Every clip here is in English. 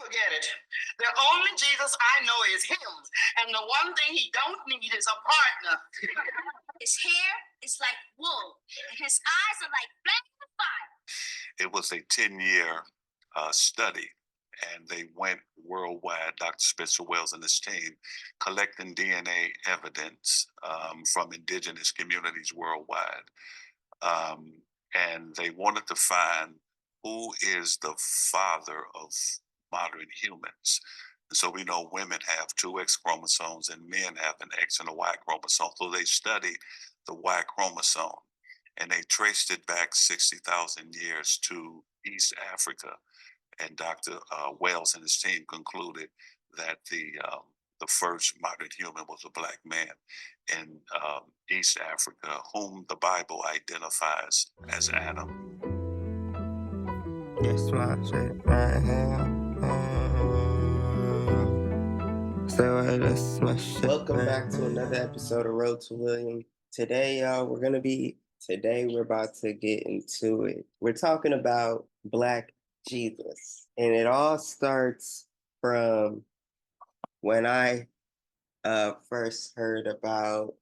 Forget it. The only Jesus I know is him. And the one thing he don't need is a partner. His hair is like wool, and his eyes are like flaming fire. It was a 10-year study, and they went worldwide, Dr. Spencer Wells and his team, collecting DNA evidence from indigenous communities worldwide. And they wanted to find who is the father of modern humans. And so we know women have two X chromosomes and men have an X and a Y chromosome. So they studied the Y chromosome and they traced it back 60,000 years to East Africa. And Dr. Wells and his team concluded that the first modern human was a black man in East Africa, whom the Bible identifies as Adam. Yes, my shit right here. So that's my shit. Welcome back to another episode of Road to William. Today, y'all, we're about to get into it. We're talking about Black Jesus. And it all starts from when I first heard about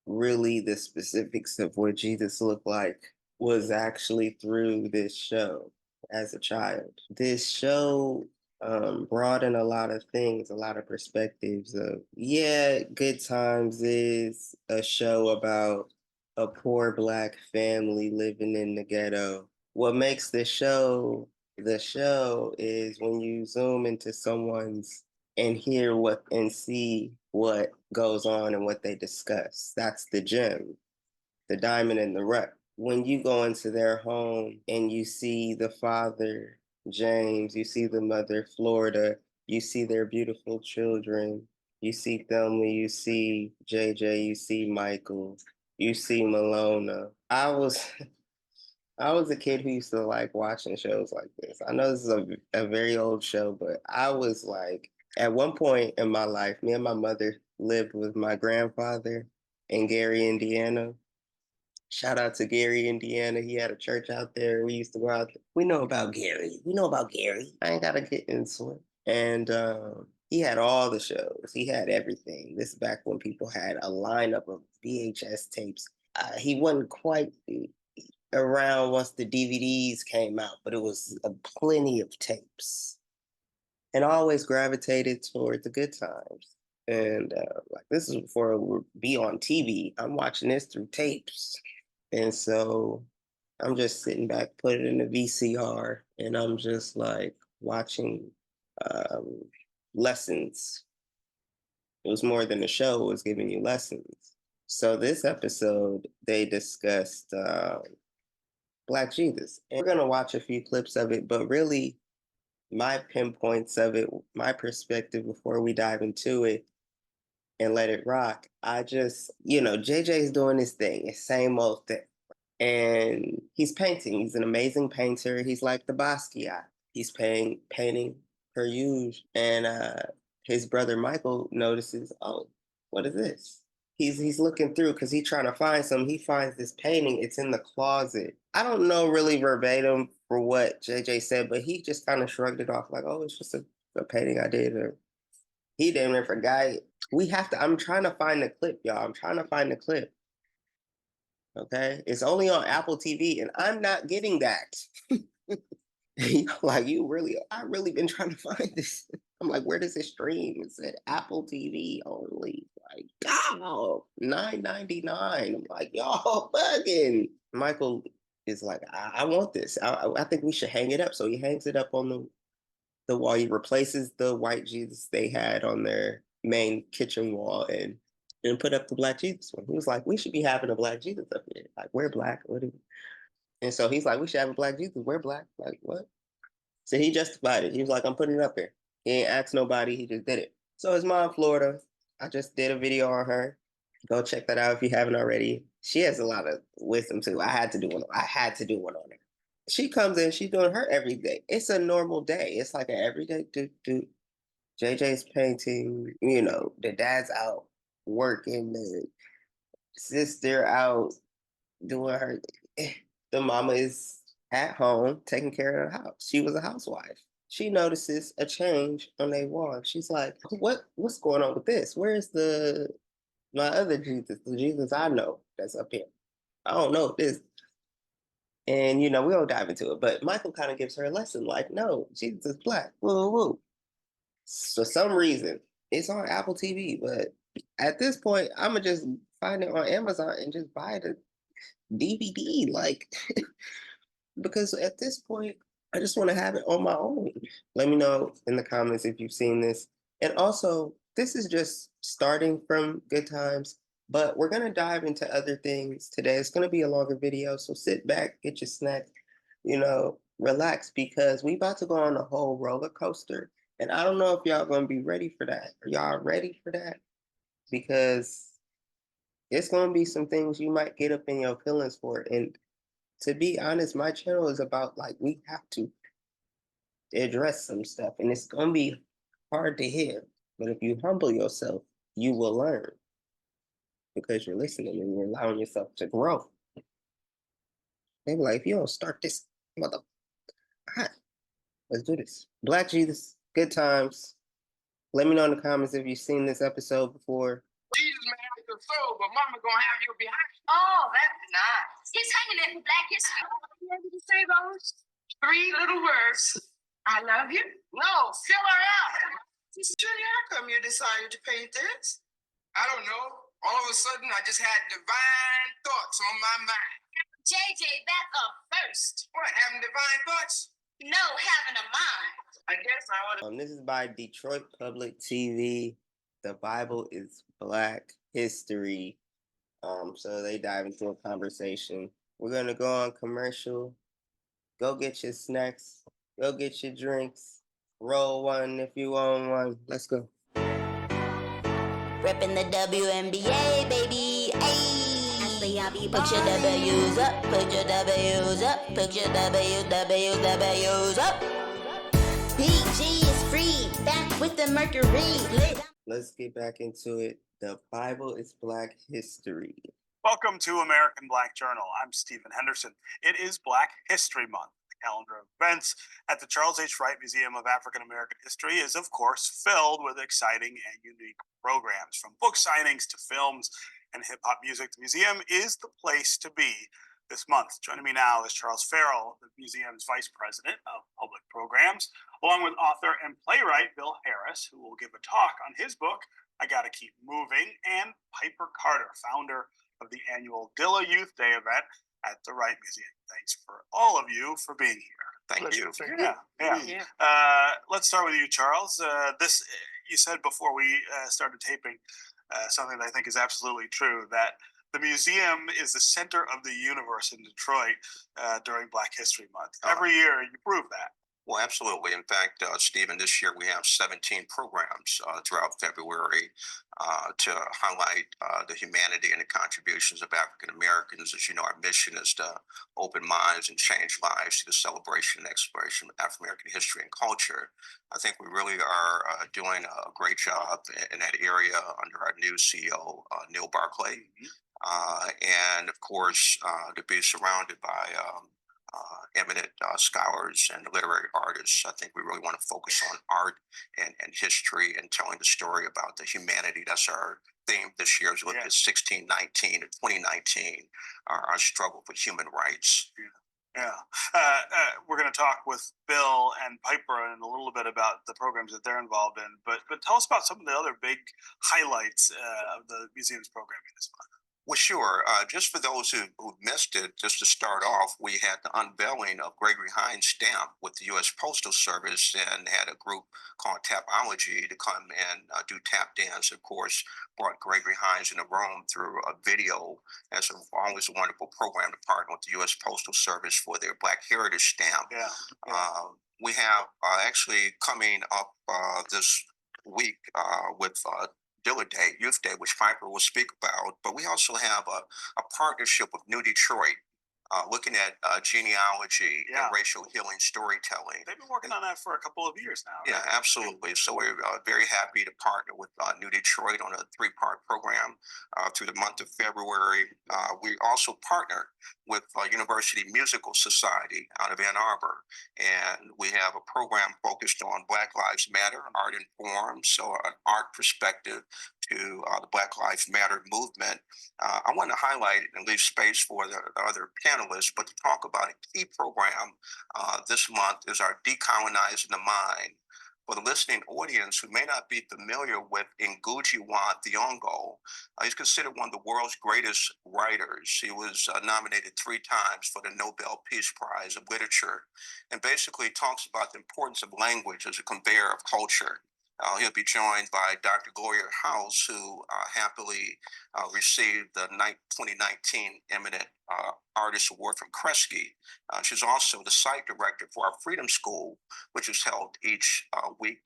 really the specifics of what Jesus looked like was actually through this show as a child. This show brought in a lot of things, a lot of perspectives of, Good Times is a show about a poor Black family living in the ghetto. What makes the show is when you zoom into someone's and hear what and see what goes on and what they discuss. That's the gem, the diamond in the rough. When you go into their home and you see the father, James, you see the mother, Florida, you see their beautiful children, you see Thelma, you see JJ, you see Michael, you see Malona. I was a kid who used to like watching shows like this. I know this is a very old show, but I was like, at one point in my life, me and my mother lived with my grandfather in Gary, Indiana. Shout out to Gary, Indiana. He had a church out there. We used to go out there. We know about Gary. I ain't got to get into it. And he had all the shows. He had everything. This is back when people had a lineup of VHS tapes. He wasn't quite around once the DVDs came out, but it was plenty of tapes. And I always gravitated toward the Good Times. And like this is before it would be on TV. I'm watching this through tapes. And so I'm just sitting back, put it in the VCR, and I'm just like watching lessons. It was more than a show, it was giving you lessons. So this episode, they discussed Black Jesus. And we're going to watch a few clips of it, but really my pinpoints of it, my perspective before we dive into it and let it rock. I just, JJ's doing his thing, his same old thing. And he's painting. He's an amazing painter. He's like the Basquiat. He's painting per usual. And his brother Michael notices, oh, what is this? He's looking through because he's trying to find something. He finds this painting. It's in the closet. I don't know really verbatim for what JJ said, but he just kind of shrugged it off like, oh, it's just a painting I did. Or he damn near forgot it. I'm trying to find the clip, y'all. I'm trying to find the clip. Okay? It's only on Apple TV, and I'm not getting that. Like, I really been trying to find this. I'm like, where does it stream? It said Apple TV only. Like, oh, $9.99. I'm like, y'all bugging. Michael is like, I want this. I think we should hang it up. So he hangs it up on the wall. He replaces the white Jesus they had on their main kitchen wall and put up the Black Jesus one. He was like, we should be having a Black Jesus up here. Like, we're Black. And so he's like, we should have a Black Jesus. We're Black. Like, what? So he justified it. He was like, I'm putting it up here. He ain't asked nobody. He just did it. So his mom, Florida, I just did a video on her. Go check that out if you haven't already. She has a lot of wisdom too. I had to do one on her. She comes in, she's doing her every day. It's a normal day. It's like an everyday do. JJ's painting, the dad's out working, the sister out doing her. The mama is at home taking care of the house. She was a housewife. she notices a change on their wall. She's like, what's going on with this? Where's my other Jesus, the Jesus I know that's up here? I don't know this. And we don't dive into it, but Michael kind of gives her a lesson, like, no, Jesus is black. Woo woo. For some reason, it's on Apple TV, but at this point, I'ma just find it on Amazon and just buy the DVD. Like, because at this point, I just want to have it on my own. Let me know in the comments if you've seen this. And also, this is just starting from Good Times, but we're going to dive into other things today. It's going to be a longer video, so sit back, get your snack, relax, because we about to go on a whole roller coaster. And I don't know if y'all going to be ready for that. Are y'all ready for that? Because it's going to be some things you might get up in your feelings for. And to be honest, my channel is about, like, we have to address some stuff, and it's gonna be hard to hear. But if you humble yourself, you will learn because you're listening and you're allowing yourself to grow. They be like, if you don't start this, mother, all right, let's do this. Black Jesus, Good Times. Let me know in the comments if you've seen this episode before. Jesus may have your soul, but mama gonna have you behind. Oh, that's nice. He's hanging there for Black History. You able to say those 3 little words? I love you. No, fill her out. Julie, how come you decided to paint this? I don't know. All of a sudden, I just had divine thoughts on my mind. JJ, back up first. What, having divine thoughts? No, having a mind. I guess I ought to. This is by Detroit Public TV. The Bible is Black History. So they dive into a conversation. We're gonna go on commercial. Go get your snacks. Go get your drinks. Roll one if you want one. Let's go. Reppin' the WNBA, baby. Ayy. Put your W's up. Put your W's up. Put your W's up. PG is free. Back with the Mercury. Let's get back into it. The Bible is Black History. Welcome to American Black Journal. I'm Stephen Henderson. It is Black History Month. The calendar of events at the Charles H. Wright Museum of African American History is, of course, filled with exciting and unique programs. From book signings to films and hip-hop music, the museum is the place to be this month. Joining me now is Charles Farrell, the museum's Vice President of Public Programs, along with author and playwright Bill Harris, who will give a talk on his book, I Gotta Keep Moving, and Piper Carter, founder of the annual Dilla Youth Day event at the Wright Museum. Thanks for all of you for being here. Thank you. Yeah. Let's start with you, Charles. This, you said before we started taping, something that I think is absolutely true, that the museum is the center of the universe in Detroit during Black History Month. Every year, you prove that. Well, absolutely. In fact, Stephen, this year we have 17 programs throughout February to highlight the humanity and the contributions of African Americans. As you know, our mission is to open minds and change lives through the celebration and exploration of African American history and culture. I think we really are doing a great job in that area under our new CEO, Neil Barclay. And of course, to be surrounded by eminent scholars and literary artists. I think we really want to focus on art and history and telling the story about the humanity. That's our theme this year. As we look at 1619 and 2019, our struggle for human rights. Yeah. We're going to talk with Bill and Piper in a little bit about the programs that they're involved in. But tell us about some of the other big highlights of the museum's programming this month. Well, sure. Just for those who missed it, just to start off, we had the unveiling of Gregory Hines' stamp with the U.S. Postal Service and had a group called Tapology to come and do tap dance. Of course, brought Gregory Hines into Rome through a video. That's always a wonderful program to partner with the U.S. Postal Service for their Black Heritage stamp. We have actually coming up this week with Dilla Day, Youth Day, which Piper will speak about, but we also have a partnership with New Detroit looking at genealogy Yeah. and racial healing storytelling. They've been working on that for a couple of years now. Yeah, Right? absolutely. So we're very happy to partner with New Detroit on a 3-part program through the month of February. We also partner with University Musical Society out of Ann Arbor, and we have a program focused on Black Lives Matter, art and form, so an art perspective to the Black Lives Matter movement. I want to highlight and leave space for the other panelists, but to talk about a key program this month is our Decolonizing the Mind. For the listening audience who may not be familiar with Ngugi wa Thiong'o, he's considered one of the world's greatest writers. He was nominated 3 times for the Nobel Peace Prize of Literature, and basically talks about the importance of language as a conveyor of culture. He'll be joined by Dr. Gloria House, who happily received the 2019 Eminent Artist Award from Kresge. She's also the site director for our Freedom School, which is held each week,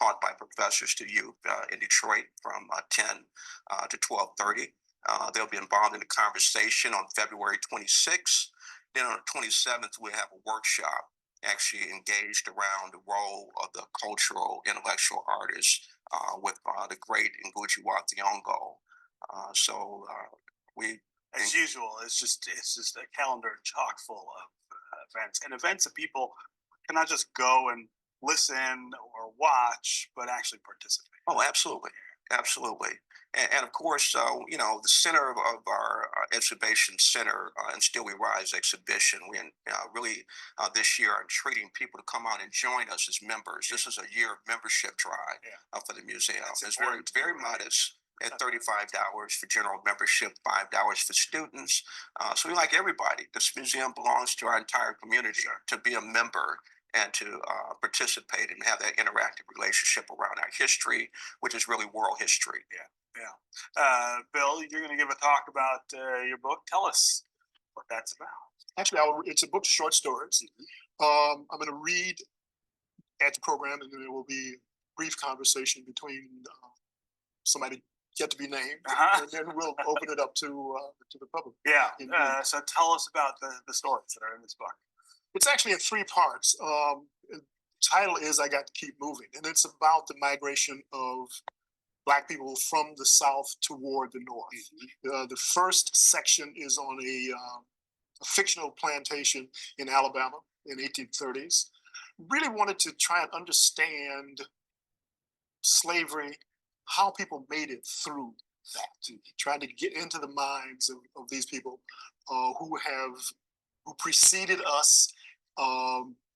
taught by professors to youth in Detroit from 10 to 12:30. They'll be involved in the conversation on February 26th. Then on the 27th, we have a workshop actually engaged around the role of the cultural intellectual artist with the great Ngugi wa Thiong'o. So we, As usual, it's just a calendar chock full of events that people cannot just go and listen or watch, but actually participate. oh, absolutely, absolutely. And of course, you know, the center of our exhibition center and Still We Rise exhibition, we really this year are treating people to come out and join us as members. This is a year of membership drive for the museum. It's very modest. At $35 for general membership, $5 for students. So we like everybody. This museum belongs to our entire community to be a member and to participate and have that interactive relationship around our history, which is really world history. Bill, you're going to give a talk about your book. Tell us what that's about. Actually, it's a book of short stories. I'm going to read at the program, and then there will be a brief conversation between somebody yet to be named, and then we'll open it up to the public. So tell us about the stories that are in this book. It's actually in 3 parts. The title is "I Got to Keep Moving," and it's about the migration of Black people from the South toward the North. The first section is on a fictional plantation in Alabama in 1830s. Really wanted to try and understand slavery, how people made it through that, trying to get into the minds of these people who preceded us,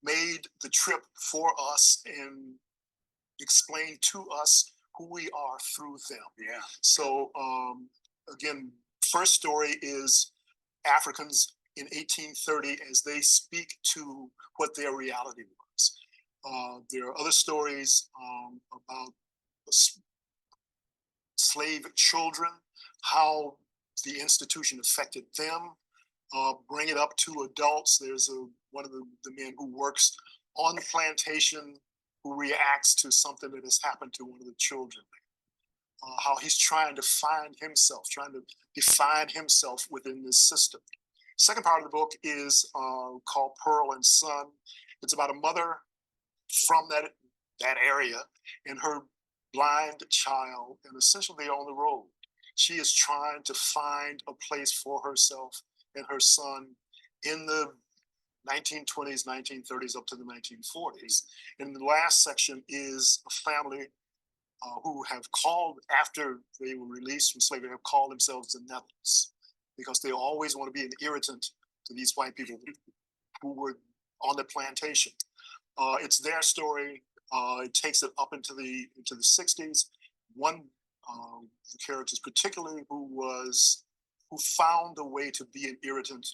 made the trip for us, and explained to us who we are through them. So again, first story is Africans in 1830 as they speak to what their reality was. There are other stories about slave children, how the institution affected them. Bring it up to adults. There's one of the men who works on the plantation who reacts to something that has happened to one of the children. How he's trying to find himself, trying to define himself within this system. Second part of the book is called Pearl and Son. It's about a mother from that area and her blind child, and essentially they're on the road. She is trying to find a place for herself and her son in the 1920s, 1930s, up to the 1940s. And the last section is a family who have called, after they were released from slavery, have called themselves the Nevins, because they always want to be an irritant to these white people who were on the plantation. It's their story. It takes it up into the 60s. One of the characters particularly who found a way to be an irritant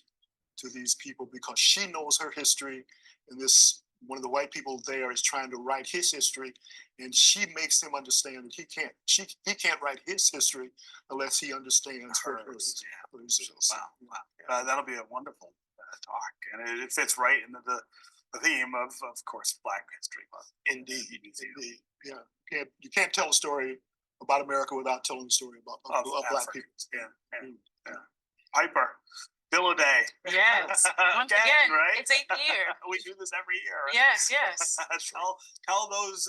to these people because she knows her history, and one of the white people there is trying to write his history, and she makes him understand that he can't write his history unless he understands hers. Wow. That'll be a wonderful talk, and it fits right into the theme of course, Black History Month. Indeed. Yeah, you can't tell a story about America without telling the story about Black people. Piper, Bill-A-Day. Yes. Once Again, again, right? it's 8th year. We do this every year. Yes, yes. Tell those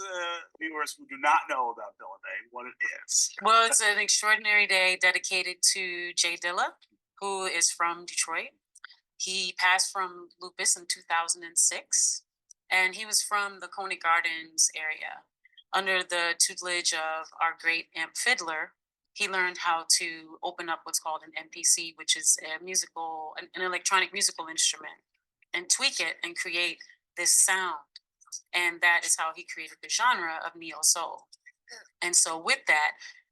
viewers who do not know about Bill-A-Day what it is. Well, it's an extraordinary day dedicated to Jay Dilla, who is from Detroit. He passed from lupus in 2006, and he was from the Coney Gardens area. Under the tutelage of our great Amp Fiddler, he learned how to open up what's called an MPC, which is an electronic musical instrument, and tweak it and create this sound. And that is how he created the genre of neo soul. And so with that,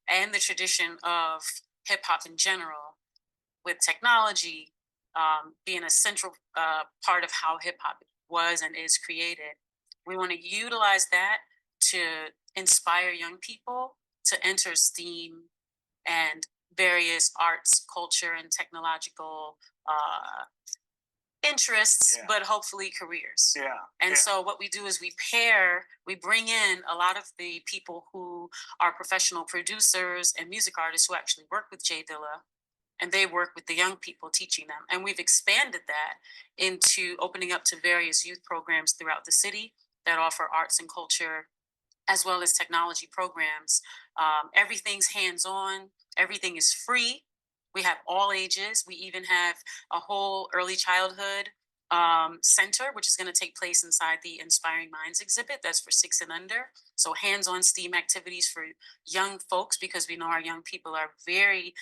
and the tradition of hip hop in general, with technology being a central part of how hip hop was and is created, we want to utilize that to inspire young people to enter STEAM and various arts, culture, and technological interests, Yeah. but hopefully careers. Yeah. And yeah. so what we do is we bring in a lot of the people who are professional producers and music artists who actually work with Jay Dilla, and they work with the young people teaching them. And we've expanded that into opening up to various youth programs throughout the city that offer arts and culture, as well as technology programs. Everything's hands-on, everything is free. We have all ages. We even have a whole early childhood center, which is going to take place inside the Inspiring Minds exhibit. That's for 6 and under. So hands-on STEAM activities for young folks, because we know our young people are very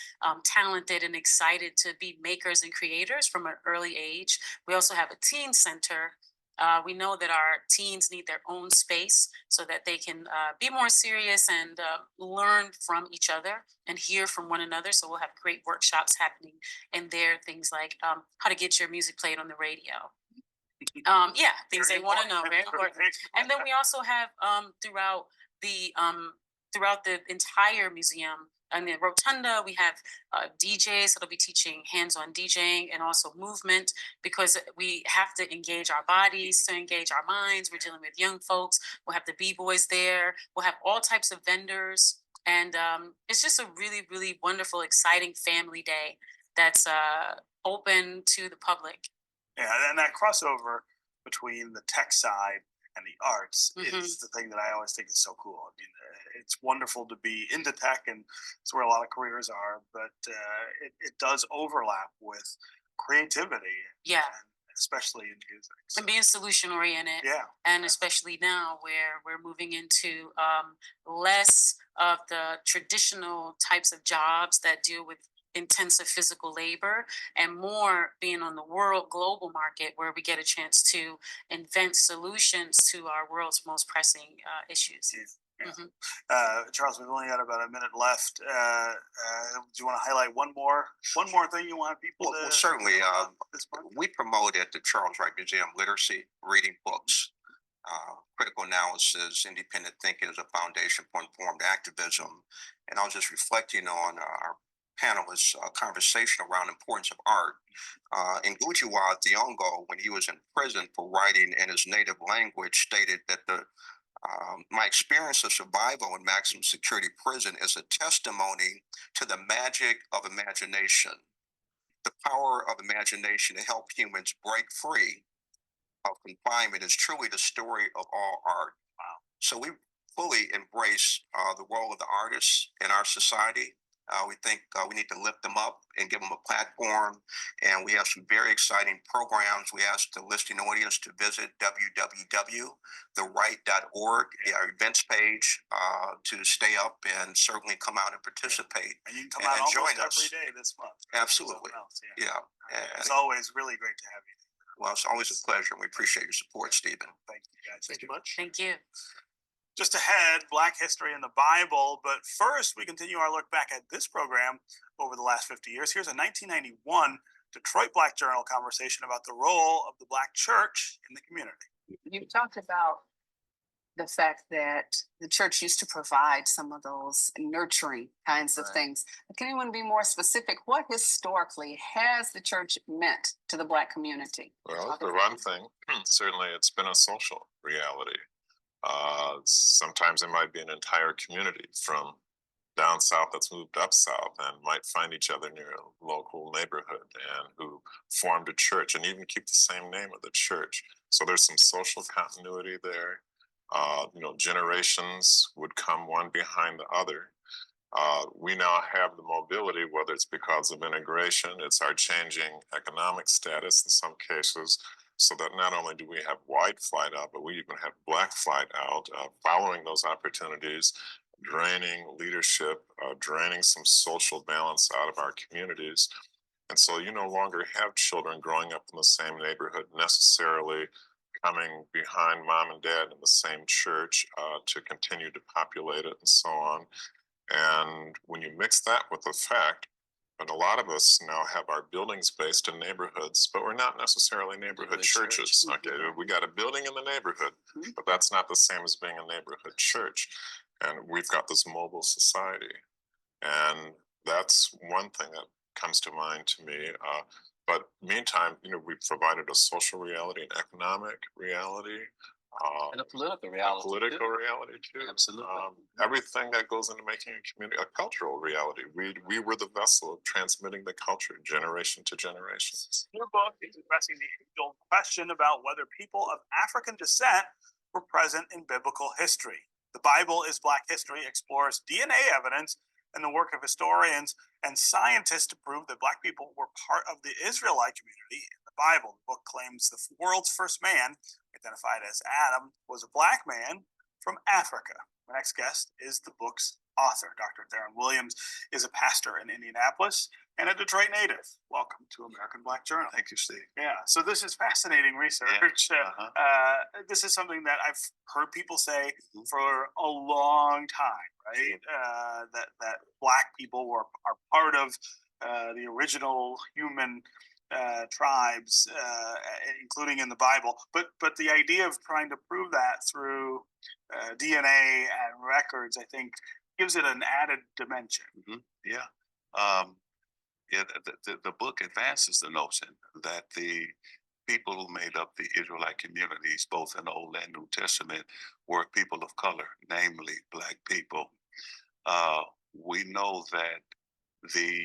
talented and excited to be makers and creators from an early age. We also have a teen center. We know that our teens need their own space so that they can be more serious and learn from each other and hear from one another. So we'll have great workshops happening in there, things like how to get your music played on the radio. Things Very they want to know, important. very important. And then we also have throughout the entire museum, in the rotunda, we have DJs that'll be teaching hands-on DJing and also movement, because we have to engage our bodies to engage our minds. We're dealing with young folks. We'll have the B-boys there. We'll have all types of vendors. And it's just a really, really wonderful, exciting family day that's open to the public. Yeah, and that crossover between the tech side and the arts is the thing that I always think is so cool. I mean, it's wonderful to be into tech, and it's where a lot of careers are, but it does overlap with creativity. Yeah. And especially in music. So, And being solution oriented. yeah. And especially now where we're moving into less of the traditional types of jobs that deal with intensive physical labor, and more being on the global market, where we get a chance to invent solutions to our world's most pressing issues. Yeah. Charles, we've only got about a minute left. Do you want to highlight one more thing you want people to? Well, certainly. know about this month? We promote at the Charles Wright Museum literacy, reading books, critical analysis, independent thinking as a foundation for informed activism. And I was just reflecting on our panelists' conversation around the importance of art. Ngugi wa Thiong'o, when he was in prison for writing in his native language, stated that my experience of survival in maximum security prison is a testimony to the magic of imagination. The power of imagination to help humans break free of confinement is truly the story of all art. Wow. So we fully embrace the role of the artists in our society. We think we need to lift them up and give them a platform. And we have some very exciting programs. We ask the listening audience to visit www.theright.org, our events page, to stay up and certainly come out and participate. And you can come out join almost us every day this month. Absolutely. Yeah. It's always really great to have you. Well, it's always a pleasure. We appreciate your support, Stephen. Thank you, guys. Thank you much. Thank you. Just ahead, Black history in the Bible. But first, we continue our look back at this program over the last 50 years. Here's a 1991 Detroit Black Journal conversation about the role of the Black church in the community. You talked about the fact that the church used to provide some of those nurturing kinds of things. Can anyone be more specific? What historically has the church meant to the Black community? Well, for one thing, certainly it's been a social reality. Sometimes it might be an entire community, from down south that's moved up south and might find each other near a local neighborhood and who formed a church and even keep the same name of the church. So there's some social continuity there. Generations would come one behind the other. We now have the mobility, whether it's because of integration, it's our changing economic status in some cases, so that not only do we have white flight out, but we even have black flight out, following those opportunities, draining leadership, draining some social balance out of our communities. And so you no longer have children growing up in the same neighborhood necessarily coming behind mom and dad in the same church to continue to populate it and so on. And when you mix that with the fact that a lot of us now have our buildings based in neighborhoods, but we're not necessarily neighborhood churches. Okay, we got a building in the neighborhood, but that's not the same as being a neighborhood church. And we've got this mobile society. And that's one thing that comes to mind to me. But meantime, we've provided a social reality, an economic reality, and a political reality. Reality too. Absolutely. Everything that goes into making a community a cultural reality. We were the vessel of transmitting the culture generation to generation. Your book is addressing the age-old question about whether people of African descent were present in biblical history. The Bible is Black History explores DNA evidence and the work of historians and scientists to prove that Black people were part of the Israelite community in the Bible. The book claims the world's first man, identified as Adam, was a Black man from Africa. My next guest is the book's author. Dr. Theron Williams is a pastor in Indianapolis and a Detroit native. Welcome to American Black Journal. Thank you, Steve. Yeah, so this is fascinating research. This is something that I've heard people say for a long time, right? That Black people are part of the original human tribes, including in the Bible. But the idea of trying to prove that through DNA and records, I think, gives it an added dimension. The book advances the notion that the people who made up the Israelite communities, both in the Old and New Testament, were people of color, namely Black people. We know that the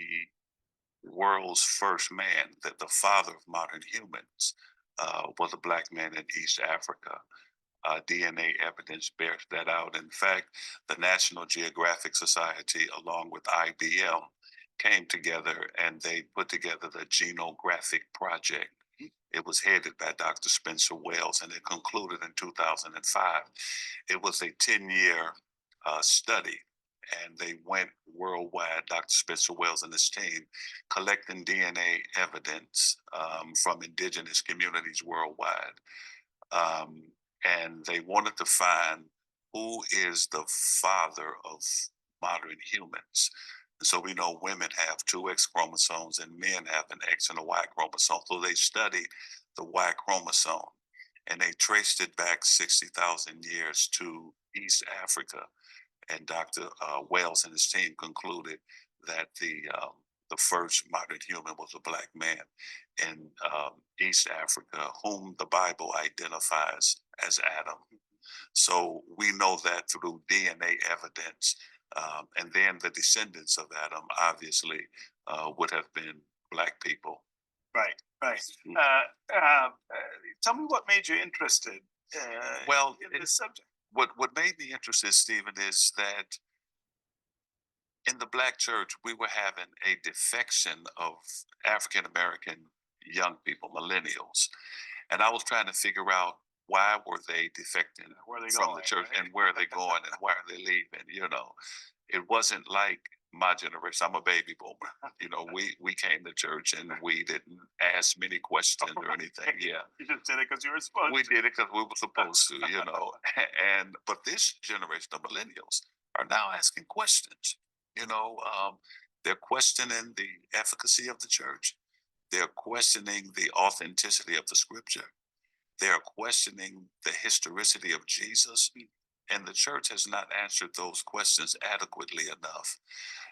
world's first man, that the father of modern humans, was a Black man in East Africa. DNA evidence bears that out. In fact, the National Geographic Society, along with IBM, came together and they put together the Genographic Project. It was headed by Dr. Spencer Wells, and it concluded in 2005. It was a 10-year study, and they went worldwide, Dr. Spencer Wells and his team, collecting DNA evidence from indigenous communities worldwide. And they wanted to find who is the father of modern humans. And so we know women have two X chromosomes and men have an X and a Y chromosome. So they studied the Y chromosome and they traced it back 60,000 years to East Africa. And Dr. Wells and his team concluded that the first modern human was a Black man in East Africa, whom the Bible identifies as Adam. So we know that through DNA evidence. And then the descendants of Adam, obviously, would have been Black people. Right. Tell me what made you interested in this subject. What made me interested, Stephen, is that in the Black church, we were having a defection of African-American young people, millennials. And I was trying to figure out why were they defecting from the church, and where are they going, and why are they leaving? It wasn't like my generation. I'm a baby boomer. We came to church and we didn't ask many questions or anything. Yeah. You just did it because you were supposed to. We did it because we were supposed to, but this generation of millennials are now asking questions. They're questioning the efficacy of the church. They're questioning the authenticity of the scripture. They're questioning the historicity of Jesus. And the church has not answered those questions adequately enough.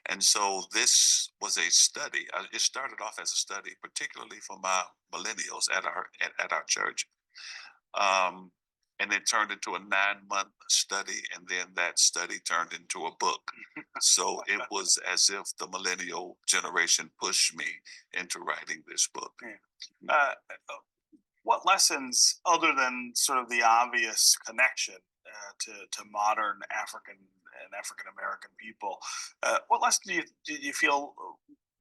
And so this was a study. It started off as a study, particularly for my millennials at our church. And it turned into a 9-month study, and then that study turned into a book. So it was as if the millennial generation pushed me into writing this book. What lessons, other than sort of the obvious connection to modern African and African American people, what lessons do you feel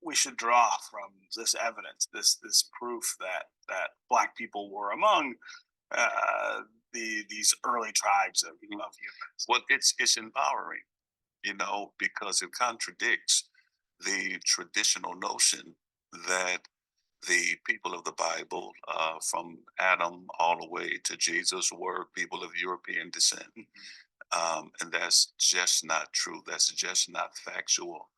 we should draw from this evidence, this proof that Black people were among these early tribes of humans? Well, it's empowering, because it contradicts the traditional notion that the people of the Bible, from Adam all the way to Jesus, were people of European descent. And that's just not true. That's just not factual.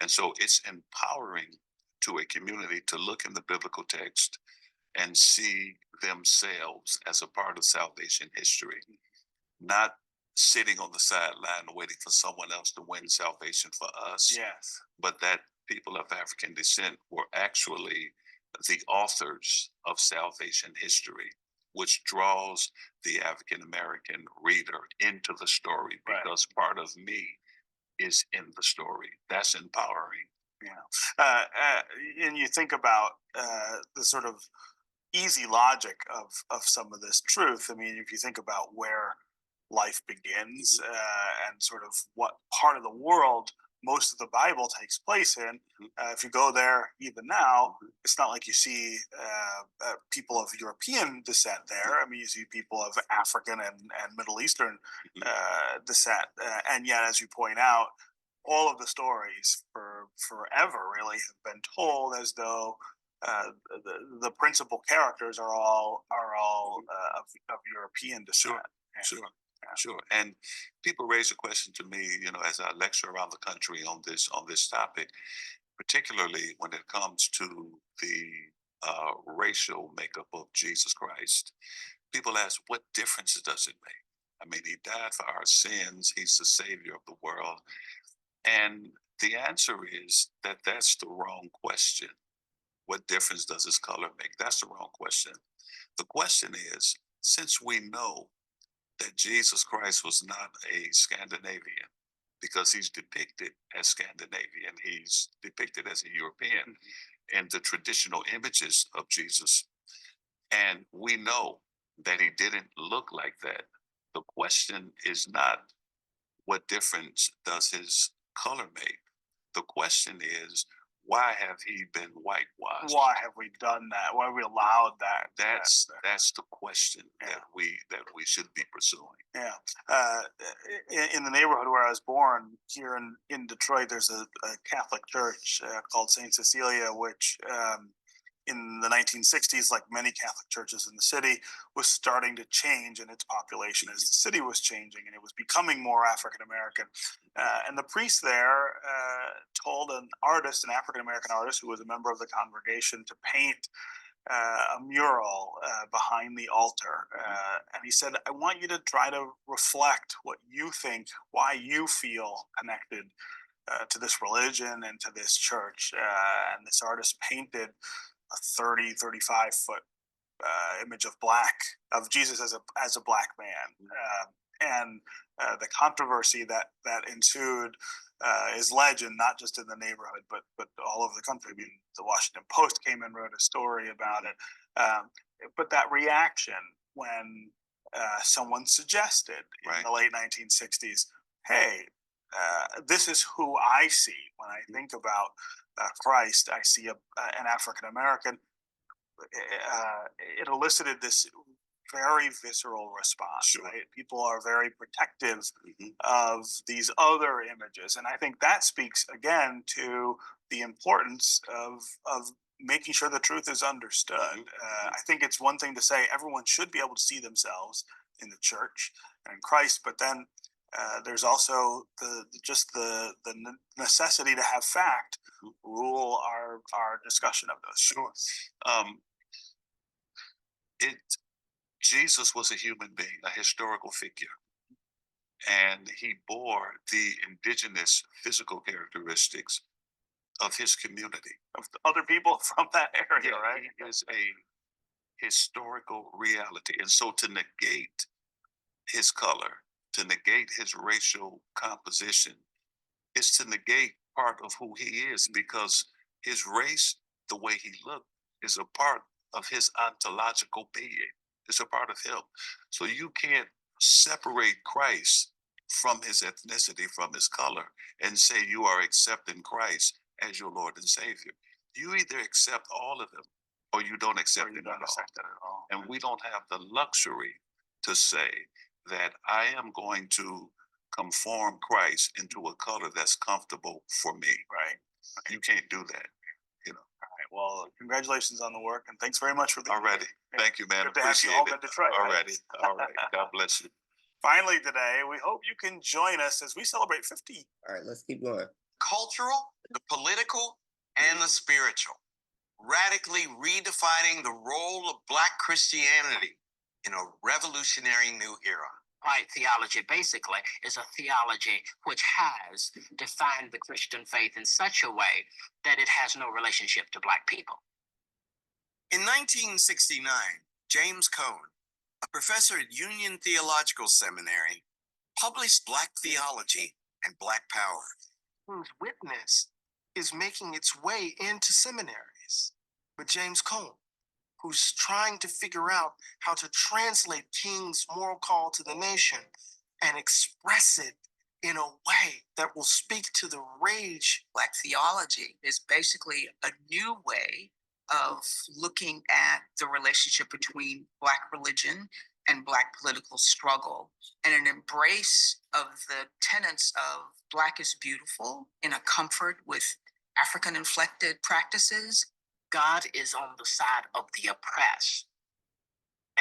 And so it's empowering to a community to look in the biblical text and see themselves as a part of salvation history, not sitting on the sideline waiting for someone else to win salvation for us. Yes. But that people of African descent were actually the authors of salvation history, which draws the African American reader into the story, because part of me is in the story. That's empowering. Yeah. And you think about the sort of easy logic of some of this truth. I mean, if you think about where life begins and sort of what part of the world most of the Bible takes place in, if you go there even now, it's not like you see people of European descent there. I mean, you see people of African and Middle Eastern descent. And yet, as you point out, all of the stories for forever really have been told as though the principal characters are all of European descent. Sure. And people raise a question to me, as I lecture around the country on this topic, particularly when it comes to the racial makeup of Jesus Christ. People ask, what difference does it make? I mean, he died for our sins. He's the savior of the world. And the answer is that that's the wrong question. What difference does his color make? That's the wrong question. The question is, since we know that Jesus Christ was not a Scandinavian, because he's depicted as Scandinavian, he's depicted as a European in the traditional images of Jesus. And we know that he didn't look like that. The question is not what difference does his color make? The question is, why have he been whitewashed? Why have we done that? Why have we allowed that? That's the question that we should be pursuing. Yeah. In the neighborhood where I was born, here in Detroit, there's a Catholic church called St. Cecilia, which in the 1960s, like many Catholic churches in the city, was starting to change in its population as the city was changing, and it was becoming more African American. And the priest there told an African American artist who was a member of the congregation, to paint a mural behind the altar. And he said, I want you to try to reflect what you think, why you feel connected to this religion and to this church. And this artist painted a 35 foot image of Jesus as a black man. And the controversy that ensued is legend, not just in the neighborhood, but all over the country. I mean, the Washington Post came and wrote a story about it. But that reaction when someone suggested in the late 1960s, hey, this is who I see when I think about Christ. I see an African American. It elicited this very visceral response. Right? People are very protective of these other images, and I think that speaks again to the importance of making sure the truth is understood. I think it's one thing to say everyone should be able to see themselves in the church and Christ, but then there's also the necessity to have fact rule our discussion of those. Sure. Jesus was a human being, a historical figure, and he bore the indigenous physical characteristics of his community, of the other people from that area. Yeah, right? He is a historical reality, and so to negate his color, to negate his racial composition, is to negate part of who he is, because his race, the way he looked, is a part of his ontological being. It's a part of him. So you can't separate Christ from his ethnicity, from his color, and say you are accepting Christ as your Lord and Savior. You either accept all of them or you don't accept it at all. And we don't have the luxury to say that I am going to conform Christ into a color that's comfortable for me. Right. You can't do that. All right. Well, congratulations on the work, and thanks very much for being Already. here. Thank you, man. Good to have you Appreciate all it. in Detroit. right? Already. All right. God bless you. Finally, today, we hope you can join us as we celebrate 50. All right, let's keep going. Cultural, the political, and the spiritual, radically redefining the role of Black Christianity in a revolutionary new era. White theology basically is a theology which has defined the Christian faith in such a way that it has no relationship to Black people. In 1969, James Cone, a professor at Union Theological Seminary, published Black Theology and Black Power. Whose witness is making its way into seminaries. But James Cone, who's trying to figure out how to translate King's moral call to the nation and express it in a way that will speak to the rage. Black theology is basically a new way of looking at the relationship between Black religion and Black political struggle, and an embrace of the tenets of Black is beautiful in a comfort with African inflected practices. God is on the side of the oppressed.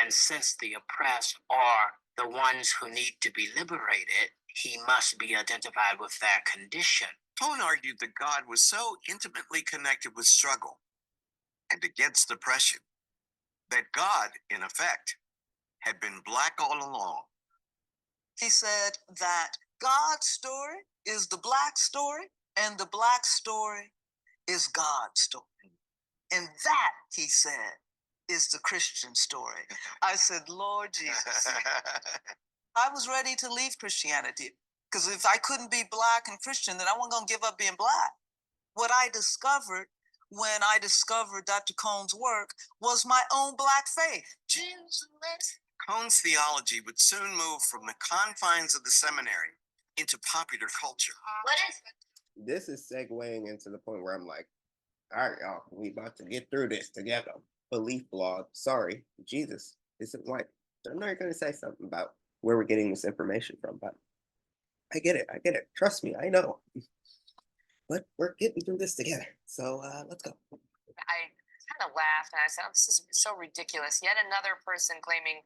And since the oppressed are the ones who need to be liberated, he must be identified with their condition. Cone argued that God was so intimately connected with struggle and against oppression that God, in effect, had been Black all along. He said that God's story is the Black story, and the Black story is God's story. And that, he said, is the Christian story. I said, Lord Jesus. I was ready to leave Christianity, because if I couldn't be Black and Christian, then I wasn't going to give up being Black. What I discovered when I discovered Dr. Cone's work was my own Black faith. Cone's theology would soon move from the confines of the seminary into popular culture. What is it? This is segueing into the point where I'm like, all right, y'all, we about to get through this together. Belief blog. Sorry, Jesus isn't white. I'm not going to say something about where we're getting this information from, but I get it. Trust me, I know. But we're getting through this together. So let's go. I kind of laughed and I said, oh, this is so ridiculous. Yet another person claiming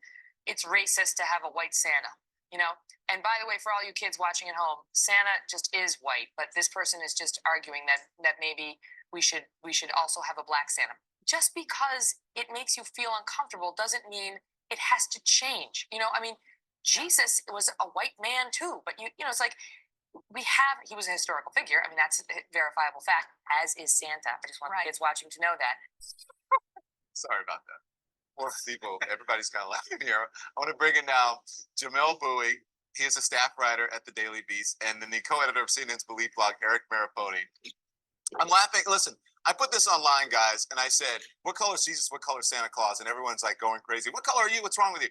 it's racist to have a white Santa, you know? And by the way, for all you kids watching at home, Santa just is white, but this person is just arguing that maybe we should also have a Black Santa. Just because it makes you feel uncomfortable doesn't mean it has to change. You know, I mean, Jesus was a white man too, but you know, it's like he was a historical figure. I mean, that's a verifiable fact, as is Santa. I just want kids watching to know that. Sorry about that. Poor people, everybody's kind of laughing here. I want to bring in now Jamel Bowie. He is a staff writer at the Daily Beast, and then the co-editor of CNN's Belief blog, Eric Mariponi. I'm laughing. Listen, I put this online, guys, and I said, what color is Jesus? What color is Santa Claus? And everyone's like going crazy. What color are you? What's wrong with you?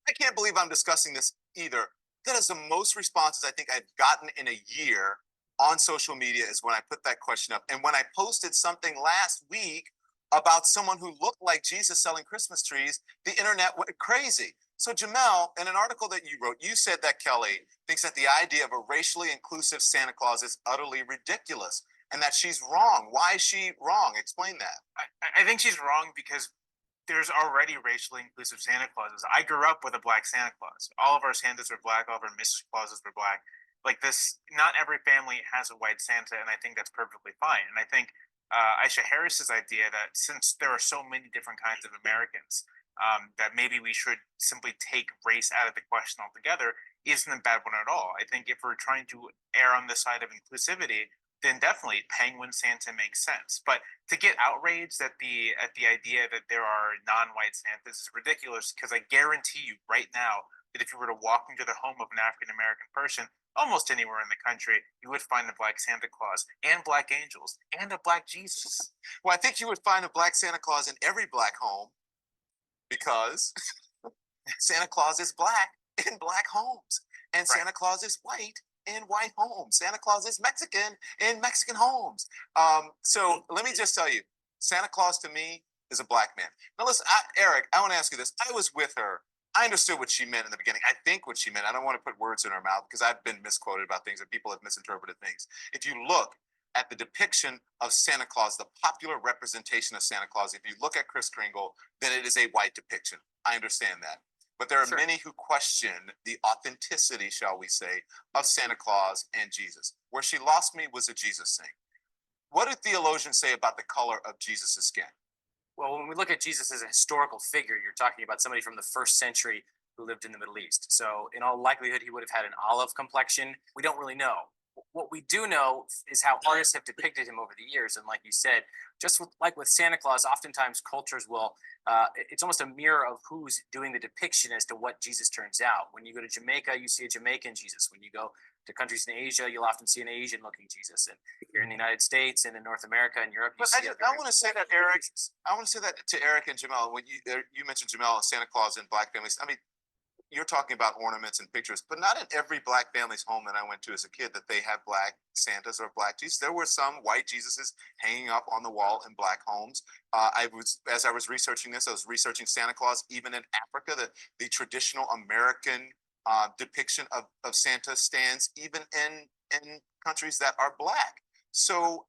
I can't believe I'm discussing this either. That is the most responses I think I've gotten in a year on social media is when I put that question up. And when I posted something last week about someone who looked like Jesus selling Christmas trees, the internet went crazy. So Jamel, in an article that you wrote, you said that Kelly thinks that the idea of a racially inclusive Santa Claus is utterly ridiculous and that she's wrong. Why is she wrong? Explain that. I think she's wrong because there's already racially inclusive Santa Clauses. I grew up with a Black Santa Claus. All of our Santas were Black. All of our Mrs. Clauses were Black. Like this, not every family has a white Santa, and I think that's perfectly fine. And I think Aisha Harris's idea that since there are so many different kinds of Americans, that maybe we should simply take race out of the question altogether isn't a bad one at all. I think if we're trying to err on the side of inclusivity, then definitely Penguin Santa makes sense. But to get outraged at the idea that there are non-white Santas is ridiculous, because I guarantee you right now, that if you were to walk into the home of an African American person, almost anywhere in the country, you would find a black Santa Claus and black angels and a black Jesus. Well, I think you would find a black Santa Claus in every black home because Santa Claus is black in black homes, and Santa Claus is white in white homes. Santa Claus is Mexican in Mexican homes. So let me just tell you, Santa Claus to me is a black man. Now listen, Eric, I want to ask you this. I was with her. I understood what she meant in the beginning. I think what she meant, I don't want to put words in her mouth because I've been misquoted about things and people have misinterpreted things. If you look at the depiction of Santa Claus, the popular representation of Santa Claus, if you look at Kris Kringle, then it is a white depiction. I understand that. But there are many who question the authenticity, shall we say, of Santa Claus and Jesus. Where she lost me was a Jesus thing. What do theologians say about the color of Jesus' skin? Well, when we look at Jesus as a historical figure, you're talking about somebody from the first century who lived in the Middle East. So in all likelihood, he would have had an olive complexion. We don't really know. What we do know is how artists have depicted him over the years. And like you said, like with Santa Claus, oftentimes cultures will, it's almost a mirror of who's doing the depiction as to what Jesus turns out. When you go to Jamaica, you see a Jamaican Jesus. When you go to countries in Asia, you'll often see an Asian looking Jesus. And here in the United States and in North America and Europe, you see I want to say that, Eric, I want to say that to Eric and Jamel. When you mentioned Jamel, Santa Claus in black families, I mean, you're talking about ornaments and pictures, but not in every black family's home that I went to as a kid that they have black Santas or black Jesus. There were some white Jesuses hanging up on the wall in black homes. As I was researching this, I was researching Santa Claus even in Africa. The traditional American depiction of Santa stands even in countries that are black. So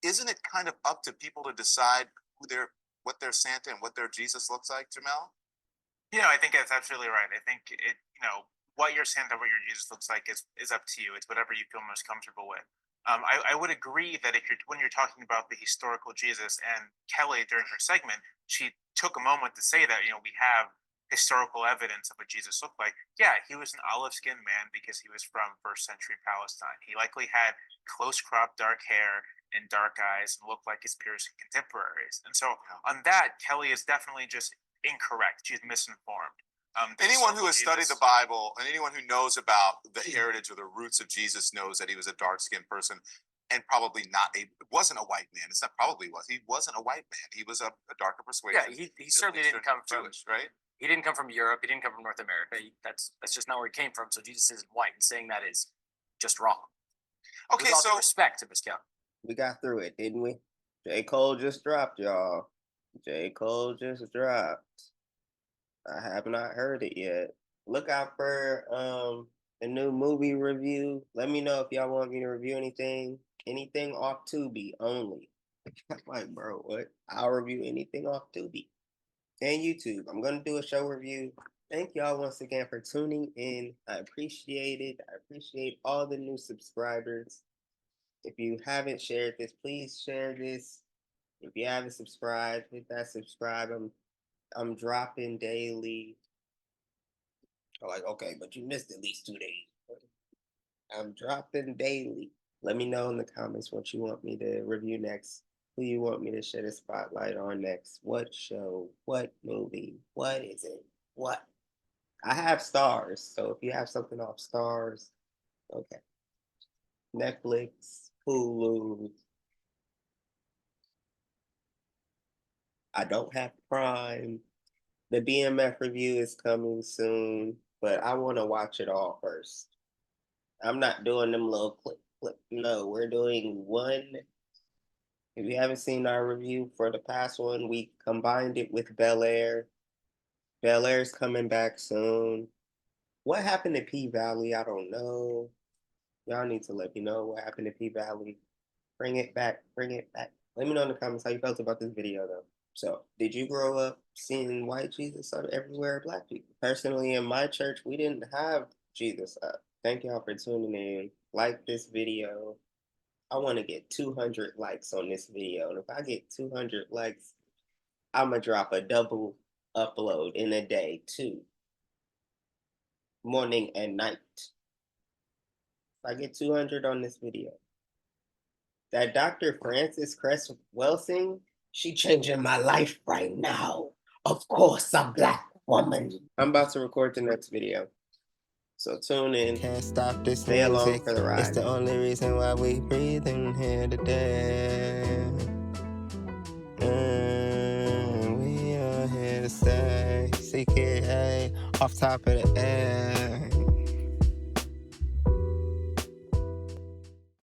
isn't it kind of up to people to decide what their Santa and what their Jesus looks like, Jamel? I think that's absolutely right. I think what your Santa, what your Jesus looks like is up to you. It's whatever you feel most comfortable with. I would agree that when you're talking about the historical Jesus, and Kelly during her segment, she took a moment to say that, we have historical evidence of what Jesus looked like. Yeah, he was an olive-skinned man because he was from first century Palestine. He likely had close cropped dark hair and dark eyes and looked like his peers and contemporaries. And so on that, Kelly is definitely just incorrect. She's misinformed. Anyone who has studied the Bible and anyone who knows about the heritage or the roots of Jesus knows that he was a dark-skinned person and probably wasn't a white man. It's not probably was. He wasn't a white man. He was a darker persuasion. Yeah, he certainly didn't come from Jewish, right? He didn't come from Europe. He didn't come from North America. That's just not where he came from. So Jesus isn't white, and saying that is just wrong. Okay, with all due respect to Miss Kelly. We got through it, didn't we? J. Cole just dropped, y'all. J. Cole just dropped. I have not heard it yet. Look out for the new movie review. Let me know if y'all want me to review anything off Tubi only. I'm like, bro, what? I'll review anything off Tubi and YouTube. I'm gonna do a show review. Thank y'all once again for tuning in. I appreciate it. I appreciate all the new subscribers. If you haven't shared this, please share this. If you haven't subscribed, hit that subscribe. I'm dropping daily. I'm like, okay, but you missed at least 2 days. I'm dropping daily. Let me know in the comments what you want me to review next. Who you want me to shed a spotlight on next. What show? What movie? What is it? What? I have Stars, so if you have something off Stars, okay. Netflix, Hulu. I don't have Prime. The BMF review is coming soon, but I want to watch it all first. I'm not doing them little clip. No, we're doing one. If you haven't seen our review for the past one, we combined it with Bel Air. Bel Air's coming back soon. What happened to P-Valley? I don't know. Y'all need to let me know what happened to P-Valley. Bring it back. Bring it back. Let me know in the comments how you felt about this video, though. So, did you grow up seeing white Jesus everywhere, black people? Personally, in my church, we didn't have Jesus up. Thank y'all for tuning in. Like this video. I want to get 200 likes on this video. And if I get 200 likes, I'm going to drop a double upload in a day, too. Morning and night. If I get 200 on this video. That Dr. Frances Cress Welsing, she changing my life right now. Of course, a black woman. I'm about to record the next video. So tune in. Can't stop this Stay along music. for the ride. It's the only reason why we breathing here today. We are here to stay. CKA off top of the air.